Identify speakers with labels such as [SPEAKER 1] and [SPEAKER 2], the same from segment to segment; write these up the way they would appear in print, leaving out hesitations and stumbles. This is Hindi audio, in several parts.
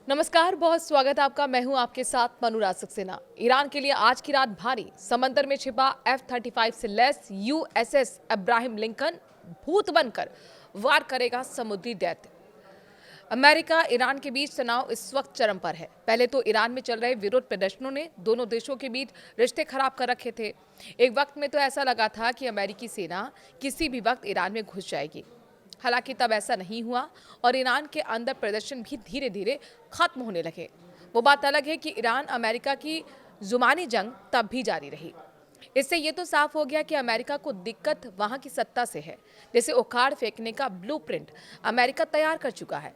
[SPEAKER 1] नमस्कार, बहुत स्वागत है आपका। मैं हूं आपके साथ मनुराग सक्सेना। ईरान के लिए आज की रात भारी। समंदर में छिपा F-35 से लैस USS अब्राहम लिंकन भूत बनकर वार करेगा समुद्री दैत्य। अमेरिका ईरान के बीच तनाव इस वक्त चरम पर है। पहले तो ईरान में चल रहे विरोध प्रदर्शनों ने दोनों देशों के बीच रिश्ते खराब कर रखे थे। एक वक्त में तो ऐसा लगा था कि अमेरिकी सेना किसी भी वक्त ईरान में घुस जाएगी। हालांकि तब ऐसा नहीं हुआ और ईरान के अंदर प्रदर्शन भी धीरे धीरे खत्म होने लगे। वो बात अलग है कि ईरान अमेरिका की जुबानी जंग तब भी जारी रही। इससे ये तो साफ हो गया कि अमेरिका को दिक्कत वहां की सत्ता से है, जिसे उखाड़ फेंकने का ब्लूप्रिंट अमेरिका तैयार कर चुका है।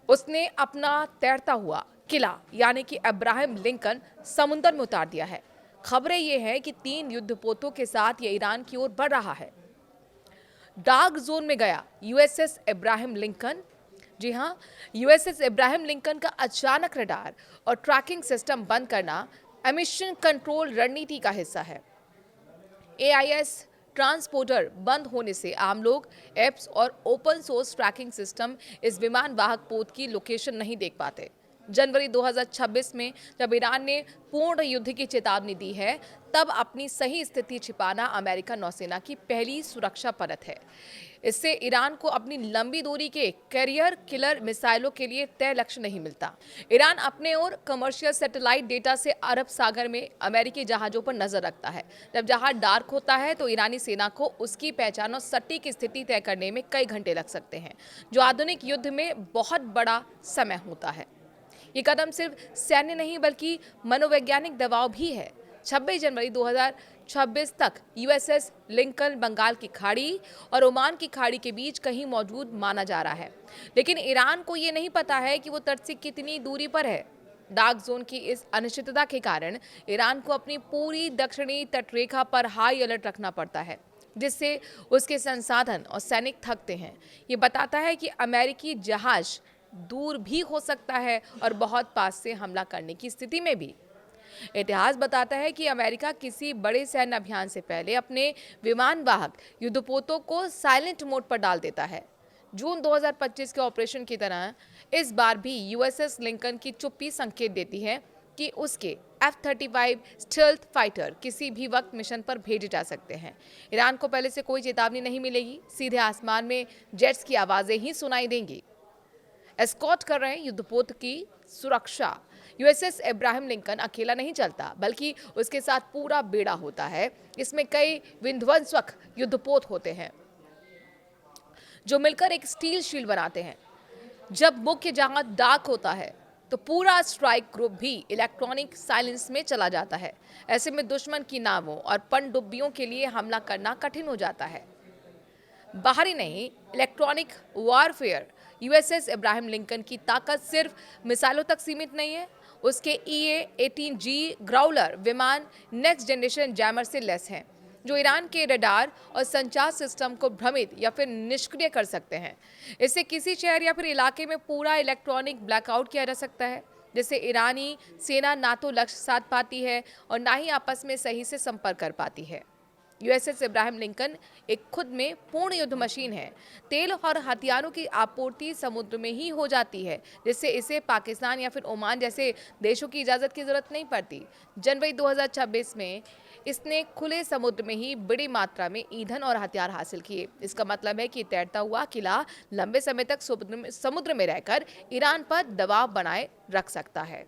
[SPEAKER 1] उसने अपना तैरता हुआ किला यानी कि अब्राहम लिंकन समुद्र में उतार दिया है। खबरें ये हैं कि 3 युद्धपोतों के साथ ये ईरान की ओर बढ़ रहा है। डार्क जोन में गया यूएसएस इब्राहिम लिंकन। जी हाँ, यूएसएस इब्राहिम लिंकन का अचानक रडार और ट्रैकिंग सिस्टम बंद करना एमिशन कंट्रोल रणनीति का हिस्सा है। एआईएस ट्रांसपोर्टर बंद होने से आम लोग एप्स और ओपन सोर्स ट्रैकिंग सिस्टम इस विमान वाहक पोत की लोकेशन नहीं देख पाते। जनवरी 2026 में जब ईरान ने पूर्ण युद्ध की चेतावनी दी है, तब अपनी सही स्थिति छिपाना अमेरिका नौसेना की पहली सुरक्षा परत है। इससे ईरान को अपनी लंबी दूरी के कैरियर किलर मिसाइलों के लिए तय लक्ष्य नहीं मिलता। ईरान अपने और कमर्शियल सैटेलाइट डेटा से अरब सागर में अमेरिकी जहाजों पर नजर रखता है। जब जहाज डार्क होता है तो ईरानी सेना को उसकी पहचान और सटीक स्थिति तय करने में कई घंटे लग सकते हैं, जो आधुनिक युद्ध में बहुत बड़ा समय होता है। ये कदम सिर्फ सैन्य नहीं बल्कि मनोवैज्ञानिक दबाव भी है। 26 जनवरी 2026 तक यूएसएस लिंकन बंगाल की खाड़ी और ओमान की खाड़ी के बीच कहीं मौजूद माना जा रहा है, लेकिन ईरान को ये नहीं पता है कि वो तट से कितनी दूरी पर है। डार्क जोन की इस अनिश्चितता के कारण ईरान को अपनी पूरी दक्षिणी तटरेखा पर हाई अलर्ट रखना पड़ता है, जिससे उसके संसाधन और सैनिक थकते हैं। ये बताता है कि अमेरिकी जहाज दूर भी हो सकता है और बहुत पास से हमला करने की स्थिति में भी। इतिहास बताता है कि अमेरिका किसी बड़े सैन्य अभियान से पहले अपने विमान वाहक युद्धपोतों को साइलेंट मोड पर डाल देता है। जून 2025 के ऑपरेशन की तरह इस बार भी यूएसएस लिंकन की चुप्पी संकेत देती है कि उसके F-35 स्टेल्थ फाइटर किसी भी वक्त मिशन पर भेजे जा सकते हैं। ईरान को पहले से कोई चेतावनी नहीं मिलेगी, सीधे आसमान में जेट्स की आवाजें ही सुनाई देंगी। एस्कॉर्ट कर रहे युद्धपोत की सुरक्षा। यूएसएस इब्राहिम लिंकन अकेला नहीं चलता, बल्कि उसके साथ पूरा बेड़ा होता है। इसमें कई विध्वंसक युद्धपोत होते हैं जो मिलकर एक स्टील शील्ड बनाते हैं। जब मुख्य जहाज डार्क होता है तो पूरा स्ट्राइक ग्रुप भी इलेक्ट्रॉनिक साइलेंस में चला जाता है। ऐसे में दुश्मन की नावों और पनडुब्बियों के लिए हमला करना कठिन हो जाता है। बाहरी नहीं, electronic warfare. USS Ibrahim Lincoln की ताकत सिर्फ मिसाइलों तक सीमित नहीं है। उसके EA-18G ग्राउलर विमान नेक्स्ट जनरेशन जैमर से लैस हैं, जो ईरान के रडार और संचार सिस्टम को भ्रमित या फिर निष्क्रिय कर सकते हैं। इससे किसी शहर या फिर इलाके में पूरा इलेक्ट्रॉनिक ब्लैकआउट किया जा सकता है, जिससे ईरानी सेना ना तो लक्ष्य साध पाती है और ना ही आपस में सही से संपर्क कर पाती है। यूएसएस इब्राहिम लिंकन एक खुद में पूर्ण युद्ध मशीन है। तेल और हथियारों की आपूर्ति समुद्र में ही हो जाती है, जिससे इसे पाकिस्तान या फिर ओमान जैसे देशों की इजाज़त की जरूरत नहीं पड़ती। जनवरी 2026 में इसने खुले समुद्र में ही बड़ी मात्रा में ईंधन और हथियार हासिल किए। इसका मतलब है कि तैरता हुआ किला लंबे समय तक समुद्र में रहकर ईरान पर दबाव बनाए रख सकता है।